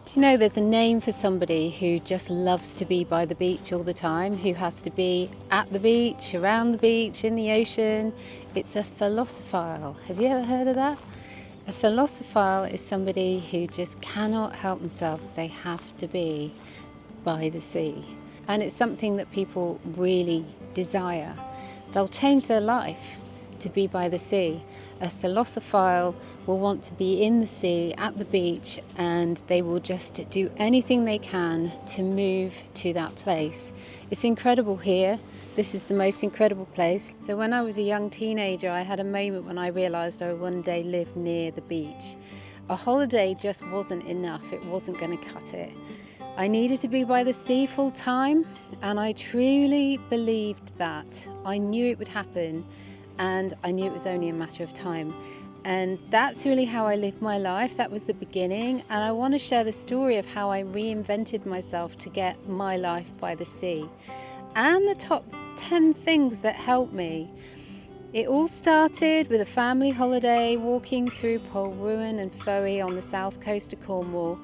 Do you know there's a name for somebody who just loves to be by the beach all the time, who has to be at the beach, around the beach, in the ocean? It's a thalassophile. Have you ever heard of that? A thalassophile is somebody who just cannot help themselves. They have to be by the sea. And it's something that people really desire. They'll change their life to be by the sea. A thalassophile will want to be in the sea, at the beach, and they will just do anything they can to move to that place. It's incredible here. This is the most incredible place. So when I was a young teenager, I had a moment when I realised I would one day live near the beach. A holiday just wasn't enough. It wasn't going to cut it. I needed to be by the sea full time, and I truly believed that. I knew it would happen, and I knew it was only a matter of time. And that's really how I lived my life. That was the beginning, and I want to share the story of how I reinvented myself to get my life by the sea, and the top 10 things that helped me. It all started with a family holiday walking through Polruen and Fowey on the South Coast of Cornwall.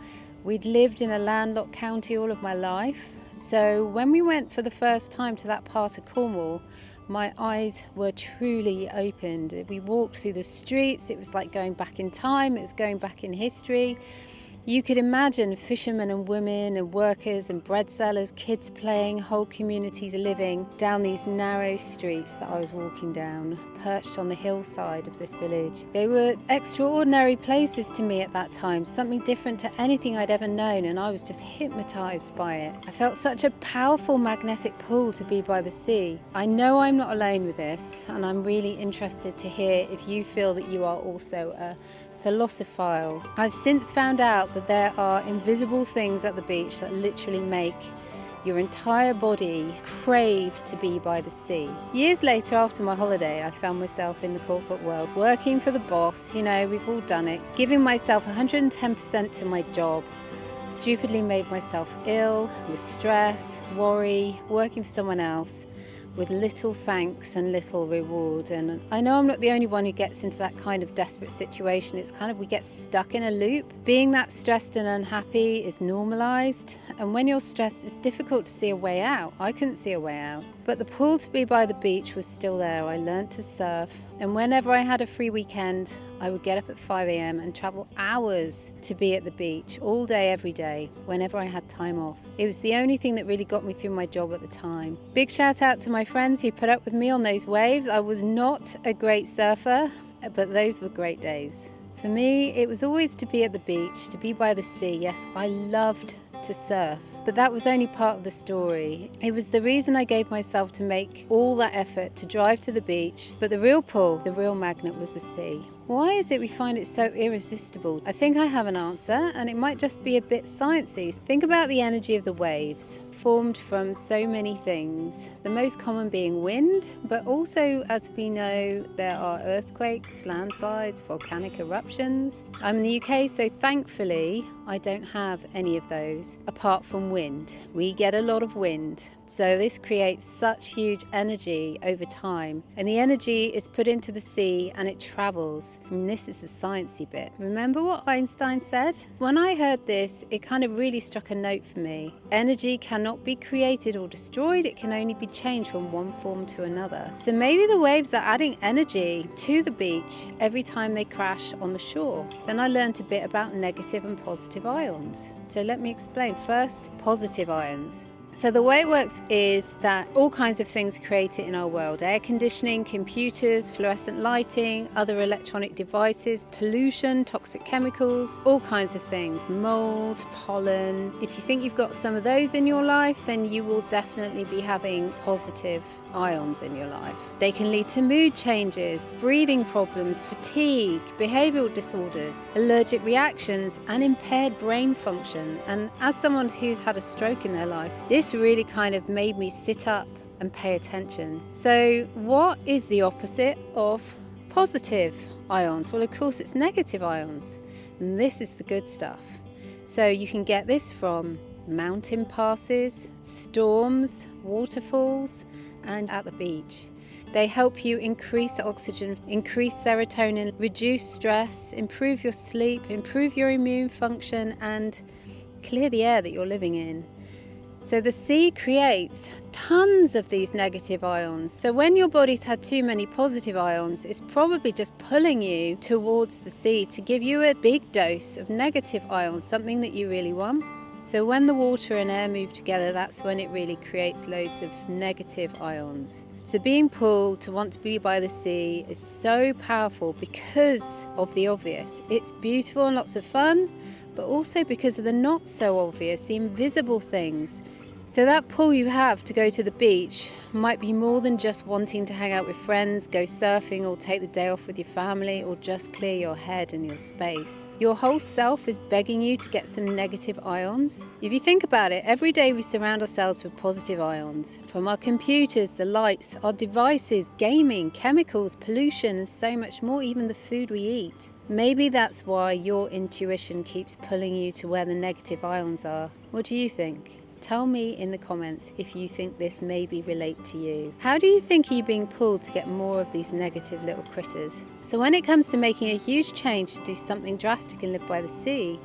We'd lived in a landlocked county all of my life, so when we went for the first time to that part of Cornwall, my eyes were truly opened. We walked through the streets. It was like going back in time. It was going back in history. You could imagine fishermen and women and workers and bread sellers, kids playing, whole communities living down these narrow streets that I was walking down, perched on the hillside of this village. They were extraordinary places to me at that time, something different to anything I'd ever known, and I was just hypnotised by it. I felt such a powerful magnetic pull to be by the sea. I know I'm not alone with this, and I'm really interested to hear if you feel that you are also a thalassophile. I've since found out that there are invisible things at the beach that literally make your entire body crave to be by the sea. Years later, after my holiday, I found myself in the corporate world, working for the boss. You know, we've all done it. Giving myself 110% to my job. Stupidly made myself ill with stress, worry, working for someone else, with little thanks and little reward. And I know I'm not the only one who gets into that kind of desperate situation. It's kind of, we get stuck in a loop. Being that stressed and unhappy is normalised, and when you're stressed, it's difficult to see a way out. I couldn't see a way out. But the pull to be by the beach was still there. I learnt to surf, and whenever I had a free weekend, I would get up at 5 a.m. and travel hours to be at the beach, all day, every day, whenever I had time off. It was the only thing that really got me through my job at the time. Big shout out to my friends who put up with me on those waves. I was not a great surfer, but those were great days. For me, it was always to be at the beach, to be by the sea. Yes, I loved to surf, but that was only part of the story. It was the reason I gave myself to make all that effort to drive to the beach, but the real pull, the real magnet was the sea. Why is it we find it so irresistible? I think I have an answer, and it might just be a bit sciencey. Think about the energy of the waves, formed from so many things, the most common being wind, but also, as we know, there are earthquakes, landslides, volcanic eruptions. I'm in the UK, so thankfully I don't have any of those apart from wind. We get a lot of wind. So this creates such huge energy over time, and the energy is put into the sea and it travels. And this is the sciencey bit. Remember what Einstein said? When I heard this, it kind of really struck a note for me. Energy cannot be created or destroyed, it can only be changed from one form to another. So maybe the waves are adding energy to the beach every time they crash on the shore. Then I learned a bit about negative and positive ions. So let me explain. First, positive ions. So the way it works is that all kinds of things are created in our world. Air conditioning, computers, fluorescent lighting, other electronic devices, pollution, toxic chemicals, all kinds of things, mold, pollen. If you think you've got some of those in your life, then you will definitely be having positive ions in your life. They can lead to mood changes, breathing problems, fatigue, behavioural disorders, allergic reactions, and impaired brain function. And as someone who's had a stroke in their life, this really kind of made me sit up and pay attention. So what is the opposite of positive ions? Well, of course, it's negative ions. And this is the good stuff. So you can get this from mountain passes, storms, waterfalls, and at the beach. They help you increase oxygen, increase serotonin, reduce stress, improve your sleep, improve your immune function, and clear the air that you're living in. So the sea creates tons of these negative ions. So when your body's had too many positive ions, it's probably just pulling you towards the sea to give you a big dose of negative ions, something that you really want. So when the water and air move together, that's when it really creates loads of negative ions. So being pulled to want to be by the sea is so powerful because of the obvious. It's beautiful and lots of fun, but also because of the not so obvious, the invisible things. So that pull you have to go to the beach might be more than just wanting to hang out with friends, go surfing, or take the day off with your family, or just clear your head and your space. Your whole self is begging you to get some negative ions. If you think about it, every day we surround ourselves with positive ions. From our computers, the lights, our devices, gaming, chemicals, pollution, and so much more, even the food we eat. Maybe that's why your intuition keeps pulling you to where the negative ions are. What do you think? Tell me in the comments if you think this maybe relate to you. How do you think you're being pulled to get more of these negative little critters? So when it comes to making a huge change to do something drastic and live by the sea,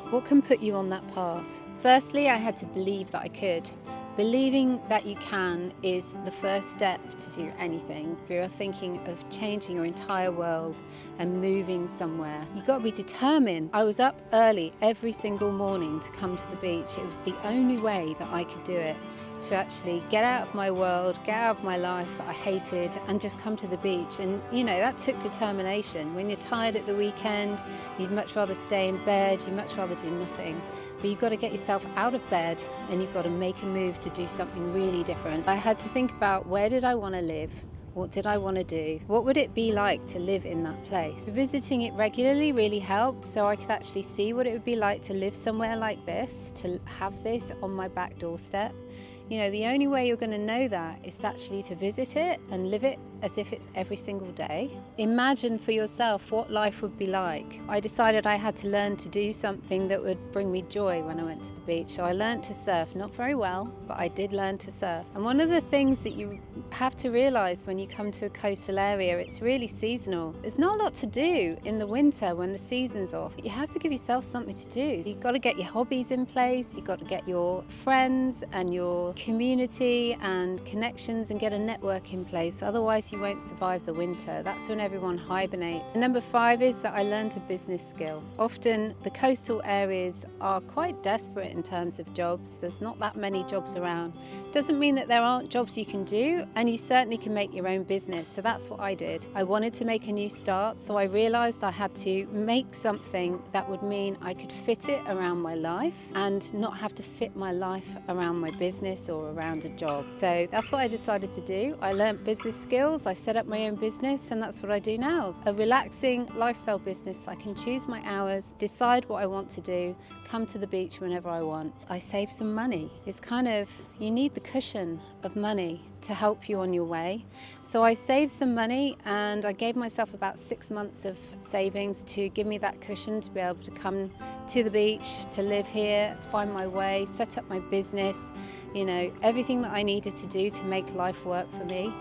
what can put you on that path? Firstly, I had to believe that I could. Believing that you can is the first step to do anything. If you're thinking of changing your entire world and moving somewhere, you've got to be determined. I was up early every single morning to come to the beach. It was the only way that I could do it, to actually get out of my world, get out of my life that I hated, and just come to the beach. And that took determination. When you're tired at the weekend, you'd much rather stay in bed, you'd much rather do nothing. But you've got to get yourself out of bed and you've got to make a move to do something really different. I had to think about, where did I want to live? What did I want to do? What would it be like to live in that place? Visiting it regularly really helped, so I could actually see what it would be like to live somewhere like this, to have this on my back doorstep. The only way you're going to know that is actually to visit it and live it as if it's every single day. Imagine for yourself what life would be like. I decided I had to learn to do something that would bring me joy when I went to the beach. So I learned to surf, not very well, but I did learn to surf. And one of the things that you have to realize when you come to a coastal area, it's really seasonal. There's not a lot to do in the winter when the season's off. You have to give yourself something to do. You've got to get your hobbies in place, you've got to get your friends and your community and connections and get a network in place. Otherwise you won't survive the winter. That's when everyone hibernates. Number 5 is that I learned a business skill. Often the coastal areas are quite desperate in terms of jobs. There's not that many jobs around. Doesn't mean that there aren't jobs you can do, and you certainly can make your own business. So that's what I did. I wanted to make a new start, so I realized I had to make something that would mean I could fit it around my life and not have to fit my life around my business or around a job. So that's what I decided to do. I learned business skills, I set up my own business, and that's what I do now. A relaxing lifestyle business. I can choose my hours, decide what I want to do, come to the beach whenever I want. I save some money. It's you need the cushion of money to help you on your way. So I saved some money and I gave myself about 6 months of savings to give me that cushion to be able to come to the beach, to live here, find my way, set up my business, everything that I needed to do to make life work for me.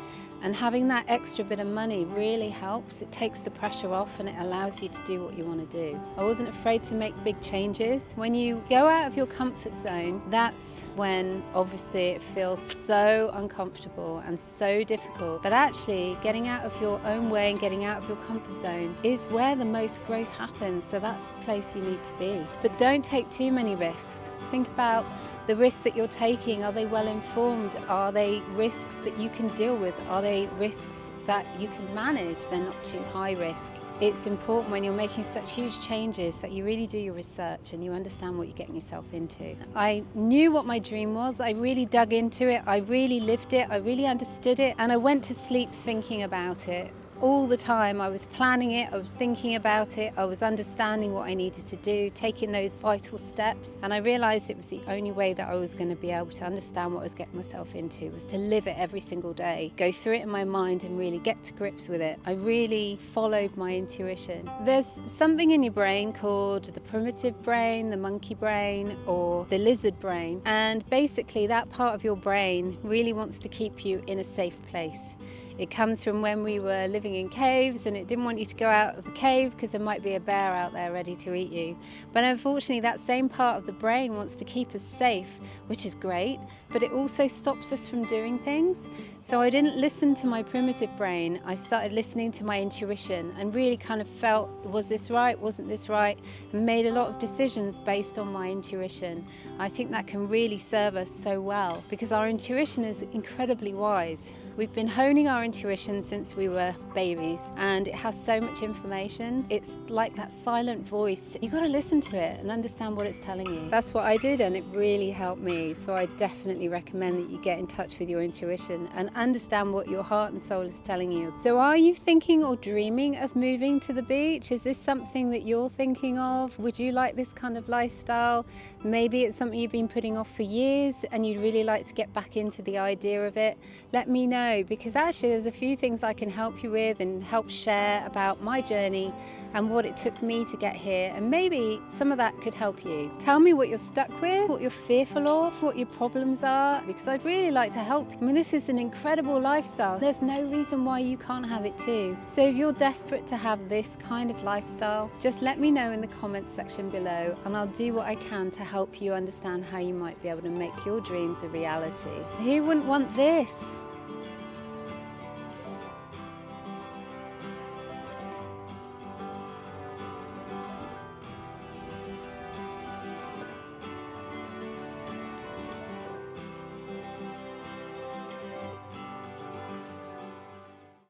And having that extra bit of money really helps. It takes the pressure off and it allows you to do what you want to do. I wasn't afraid to make big changes. When you go out of your comfort zone, that's when obviously it feels so uncomfortable and so difficult. But actually getting out of your own way and getting out of your comfort zone is where the most growth happens. So that's the place you need to be. But don't take too many risks. Think about the risks that you're taking. Are they well informed? Are they risks that you can deal with? Are they risks that you can manage? They're not too high risk. It's important when you're making such huge changes that you really do your research and you understand what you're getting yourself into. I knew what my dream was. I really dug into it. I really lived it. I really understood it. And I went to sleep thinking about it. All the time I was planning it, I was thinking about it, I was understanding what I needed to do, taking those vital steps, and I realised it was the only way that I was going to be able to understand what I was getting myself into, was to live it every single day, go through it in my mind and really get to grips with it. I really followed my intuition. There's something in your brain called the primitive brain, the monkey brain, or the lizard brain, and basically that part of your brain really wants to keep you in a safe place. It comes from when we were living in caves and it didn't want you to go out of the cave because there might be a bear out there ready to eat you. But unfortunately, that same part of the brain wants to keep us safe, which is great, but it also stops us from doing things. So I didn't listen to my primitive brain. I started listening to my intuition and really kind of felt, was this right, wasn't this right, and made a lot of decisions based on my intuition. I think that can really serve us so well because our intuition is incredibly wise. We've been honing our intuition since we were babies and it has so much information. It's like that silent voice. You've got to listen to it and understand what it's telling you. That's what I did and it really helped me. So I definitely recommend that you get in touch with your intuition and understand what your heart and soul is telling you. So are you thinking or dreaming of moving to the beach? Is this something that you're thinking of? Would you like this kind of lifestyle? Maybe it's something you've been putting off for years and you'd really like to get back into the idea of it. Let me know, because actually there's a few things I can help you with and help share about my journey and what it took me to get here, and maybe some of that could help you. Tell me what you're stuck with, what you're fearful of, what your problems are, because I'd really like to help you. I mean, this is an incredible lifestyle. There's no reason why you can't have it too. So if you're desperate to have this kind of lifestyle, just let me know in the comments section below and I'll do what I can to help you understand how you might be able to make your dreams a reality. Who wouldn't want this?